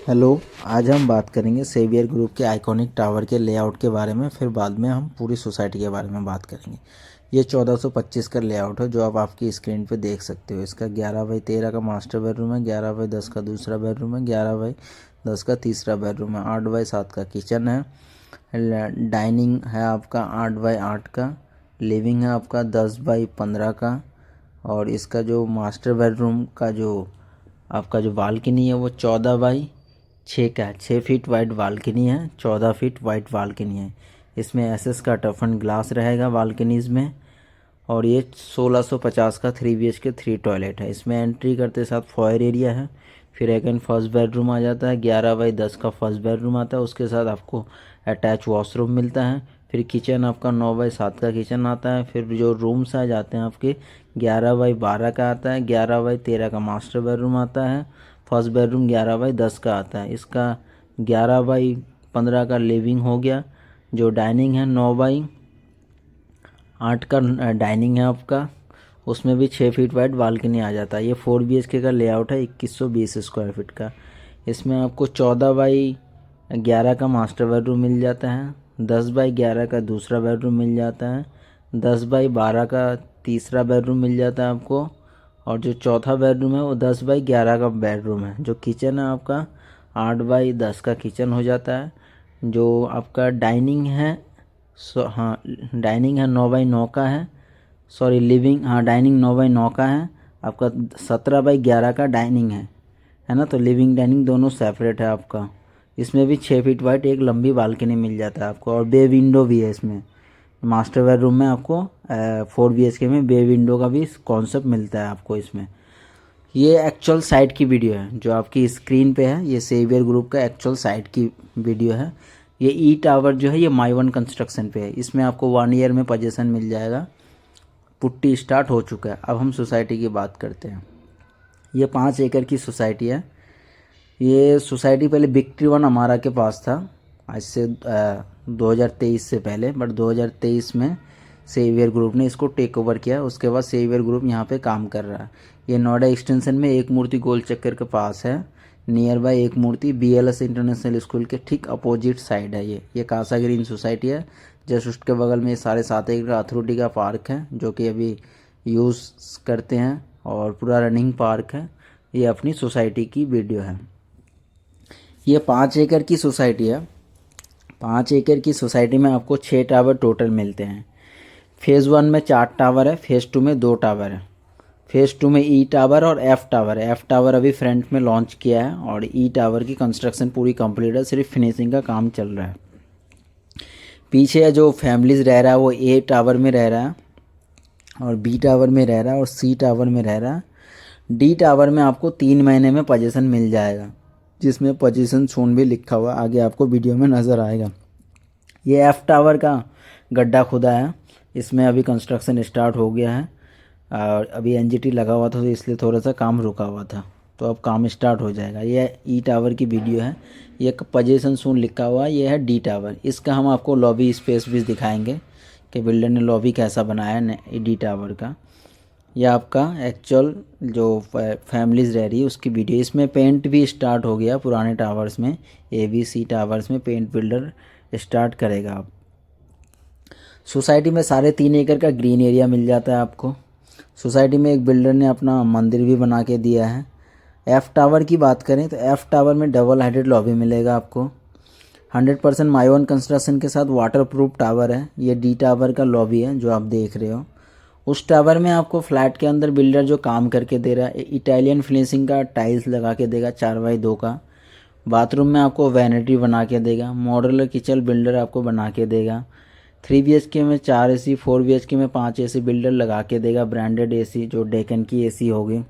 Hello. आज हम बात करेंगे सेवियर ग्रुप के आइकॉनिक टावर के लेआउट के बारे में, फिर बाद में हम पूरी सोसाइटी के बारे में बात करेंगे। ये 1425 का लेआउट है जो आप आपकी स्क्रीन पे देख सकते हो। इसका 11x13 का मास्टर बेडरूम है, 11x10 का दूसरा बेडरूम है, 11x10 का तीसरा बेडरूम है, 8x7 का किचन है, डाइनिंग है आपका 8x8 का, लिविंग है आपका 10x15 का, और इसका जो मास्टर बेडरूम का जो आपका जो बालकनी है वो 14x6 का है। 6 फीट वाइड बालकनी है, 14 फीट वाइड बालकनी है। इसमें एसएस का टफन ग्लास रहेगा बालकनीज में। और ये 1650 का 3 BHK 3 टॉयलेट है। इसमें एंट्री करते साथ फॉयर एरिया है। फिर अगेन फर्स्ट बेडरूम आ जाता है, 11x10 का फर्स्ट बेडरूम आता है, उसके साथ आपको अटैच वॉशरूम मिलता है। फिर किचन आपका 9x7 का किचन आता है। फिर जो रूम्स आ जाते हैं आपके 11x12 का आता है, 11x13 का मास्टर बेडरूम आता है, फर्स्ट बेडरूम 11x10 का आता है। इसका 11x15 का लिविंग हो गया। जो डाइनिंग है 9x8 का डाइनिंग है आपका, उसमें भी 6 फीट वाइड बालकनी आ जाता है। ये 4 BHK का लेआउट है, 2120 स्क्वायर फीट का। इसमें आपको 14x11 का मास्टर बेडरूम मिल जाता है, 10x11 का दूसरा बेडरूम मिल जाता है, 10x12 का तीसरा बेडरूम मिल जाता है आपको। और जो चौथा बेडरूम है वो 10x11 का बेडरूम है। जो किचन है आपका 8x10 का किचन हो जाता है। जो आपका डाइनिंग है हाँ डाइनिंग है 9x9 का है। सॉरी लिविंग, हाँ डाइनिंग 9x9 का है आपका। 17x11 का डाइनिंग है ना। तो लिविंग डाइनिंग दोनों सेपरेट है आपका। इसमें भी 6 फीट वाइड एक लंबी बालकनी मिल जाता है आपको, और बे विंडो भी है इसमें। मास्टर बेडरूम में आपको 4 BHK में बे विंडो का भी कॉन्सेप्ट मिलता है आपको इसमें। ये एक्चुअल साइट की वीडियो है जो आपकी स्क्रीन पे है। ये सेवियर ग्रुप का एक्चुअल साइट की वीडियो है। ये ई टावर जो है ये माई1 कंस्ट्रक्शन पे है। इसमें आपको 1 ईयर में पोजीशन मिल जाएगा। पुट्टी स्टार्ट हो चुका है। अब हम सोसाइटी की बात करते हैं। ये 5 एकड़ की सोसाइटी है। ये सोसाइटी पहले विक्ट्री वन हमारा के पास था, आज से 2023 से पहले, बट 2023 में सेवियर ग्रुप ने इसको टेक ओवर किया। उसके बाद सेवियर ग्रुप यहाँ पे काम कर रहा है। ये नोएडा एक्सटेंशन में एक मूर्ति गोल चक्कर के पास है। नियर बाय एक मूर्ति BLS इंटरनेशनल स्कूल के ठीक अपोजिट साइड है। ये कासा ग्रीन सोसाइटी है। जस्ट उसके बगल में 7.5 एकड़ का अथॉरिटी का पार्क है जो कि अभी यूज़ करते हैं, और पूरा रनिंग पार्क है। ये अपनी सोसाइटी की वीडियो है। ये 5 एकड़ की सोसाइटी है। 5 एकड़ की सोसाइटी में आपको 6 टावर टोटल मिलते हैं। फेज़ 1 में 4 टावर है, फेज़ 2 में 2 टावर है। फेज़ 2 में ई टावर और एफ टावर है। एफ टावर अभी फ्रंट में लॉन्च किया है, और ई टावर की कंस्ट्रक्शन पूरी कंप्लीट है, सिर्फ फिनिशिंग का काम चल रहा है। पीछे जो फैमिलीज रह रहा है वो ए टावर में रह रहा है, और बी टावर में रह रहा है, और सी टावर में रह रहा है। डी टावर में आपको 3 महीने में पोजीशन मिल जाएगा, जिसमें पोजीशन सोन भी लिखा हुआ आगे आपको वीडियो में नज़र आएगा। ये एफ टावर का गड्ढा खुदा है। इसमें अभी कंस्ट्रक्शन स्टार्ट हो गया है, और अभी एनजीटी लगा हुआ था तो इसलिए थोड़ा सा काम रुका हुआ था, तो अब काम स्टार्ट हो जाएगा। ये ई टावर की वीडियो है। ये पोजीशन सून लिखा हुआ है। ये है डी टावर। इसका हम आपको लॉबी स्पेस भी दिखाएंगे कि बिल्डर ने लॉबी कैसा बनाया है डी टावर का। यह आपका एक्चुअल जो फैमिलीज रह रही है उसकी वीडियो। इसमें पेंट भी स्टार्ट हो गया पुराने टावर्स में। ABC टावर्स में पेंट बिल्डर स्टार्ट करेगा। आप सोसाइटी में 3.5 एकड़ का ग्रीन एरिया मिल जाता है आपको। सोसाइटी में एक बिल्डर ने अपना मंदिर भी बना के दिया है। एफ टावर की बात करें तो एफ टावर में डबल हाइटेड लॉबी मिलेगा आपको। 100% माई1 कंस्ट्रक्शन के साथ वाटर प्रूफ टावर है। ये डी टावर का लॉबी है जो आप देख रहे हो। उस टावर में आपको फ्लैट के अंदर बिल्डर जो काम करके दे रहा है, इटालियन फिनिशिंग का टाइल्स लगा के देगा 4x2 का। बाथरूम में आपको वैनिटी बना के देगा। मॉड्यूलर किचन बिल्डर आपको बना के देगा। 3 BHK में 4 AC, 4 BHK में 5 AC बिल्डर लगा के देगा। ब्रांडेड AC जो डेकन की AC होगी।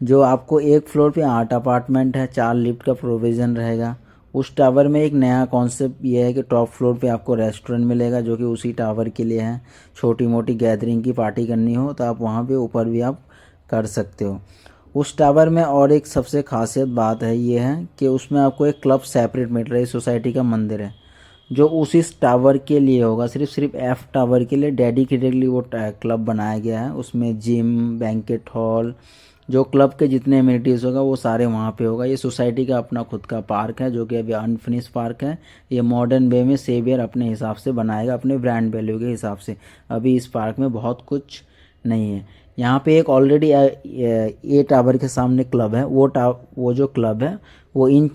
जो आपको एक फ्लोर पे 8 अपार्टमेंट है, 4 लिफ्ट का प्रोविज़न रहेगा। उस टावर में एक नया कॉन्सेप्ट ये है कि टॉप फ्लोर पे आपको रेस्टोरेंट मिलेगा जो कि उसी टावर के लिए है। छोटी मोटी गैदरिंग की पार्टी करनी हो तो आप वहाँ पे ऊपर भी आप कर सकते हो। उस टावर में और एक सबसे खासियत बात है ये है कि उसमें आपको एक क्लब सेपरेट मिल रहा है। सोसाइटी का मंदिर है जो उसी टावर के लिए होगा, सिर्फ एफ टावर के लिए डेडिकेटेडली वो क्लब बनाया गया है। उसमें जिम, बैंकेट हॉल, जो क्लब के जितने एमिनिटीज़ होगा वो सारे वहाँ पे होगा। ये सोसाइटी का अपना खुद का पार्क है जो कि अभी अनफिनिश पार्क है। ये मॉडर्न वे में सेवियर अपने हिसाब से बनाएगा, अपने ब्रांड वैल्यू के हिसाब से। अभी इस पार्क में बहुत कुछ नहीं है। यहाँ पे एक ऑलरेडी ए टावर के सामने क्लब है। वो जो क्लब है वो इन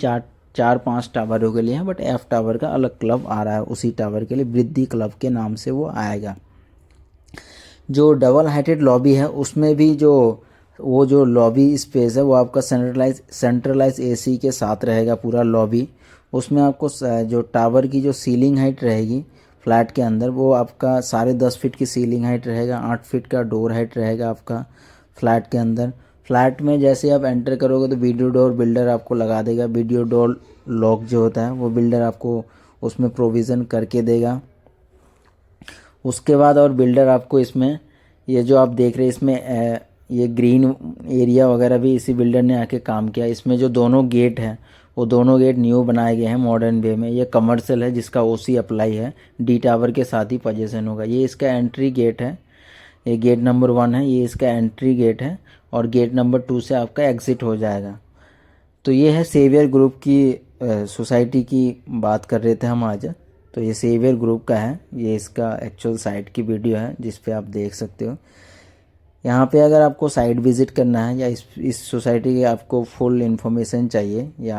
चार पांच टावरों के लिए है, बट एफ टावर का अलग क्लब आ रहा है उसी टावर के लिए, वृद्धि क्लब के नाम से वो आएगा। जो डबल हाइटेड लॉबी है उसमें भी जो लॉबी स्पेस है वो आपका सेंट्रलाइज एसी के साथ रहेगा पूरा लॉबी। उसमें आपको जो टावर की जो सीलिंग हाइट रहेगी फ्लैट के अंदर वो आपका 10.5 फीट की सीलिंग हाइट रहेगा, 8 फीट का डोर हाइट रहेगा आपका फ्लैट के अंदर। फ्लैट में जैसे आप एंटर करोगे तो वीडियो डोर बिल्डर आपको लगा देगा। वीडियो डोर लॉक जो होता है वो बिल्डर आपको उसमें प्रोविज़न करके देगा। उसके बाद और बिल्डर आपको इसमें ये जो आप देख रहे हैं इसमें ये ग्रीन एरिया वगैरह भी इसी बिल्डर ने आके काम किया। इसमें जो दोनों गेट हैं वो दोनों गेट न्यू बनाए गए हैं मॉडर्न वे में। ये कमर्शियल है जिसका ओसी अप्लाई है, डी टावर के साथ ही पोजीशन होगा। ये इसका एंट्री गेट है, ये गेट नंबर 1 है, ये इसका एंट्री गेट है और गेट नंबर 2 से आपका एग्ज़िट हो जाएगा। तो ये है सेवियर ग्रुप की सोसाइटी की बात कर रहे थे हम आज। तो ये सेवियर ग्रुप का है, ये इसका एक्चुअल साइट की वीडियो है जिस पे आप देख सकते हो। यहाँ पे अगर आपको साइट विज़िट करना है या इस सोसाइटी की आपको फुल इन्फॉर्मेशन चाहिए या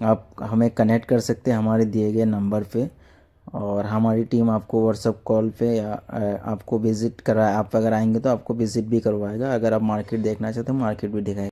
आप हमें कनेक्ट कर सकते हैं हमारे दिए गए नंबर पे, और हमारी टीम आपको व्हाट्सअप कॉल पे या आपको विज़िट करा, आप अगर आएंगे तो आपको विज़िट भी करवाएगा। अगर आप मार्केट देखना चाहते हो मार्केट भी दिखाएगा।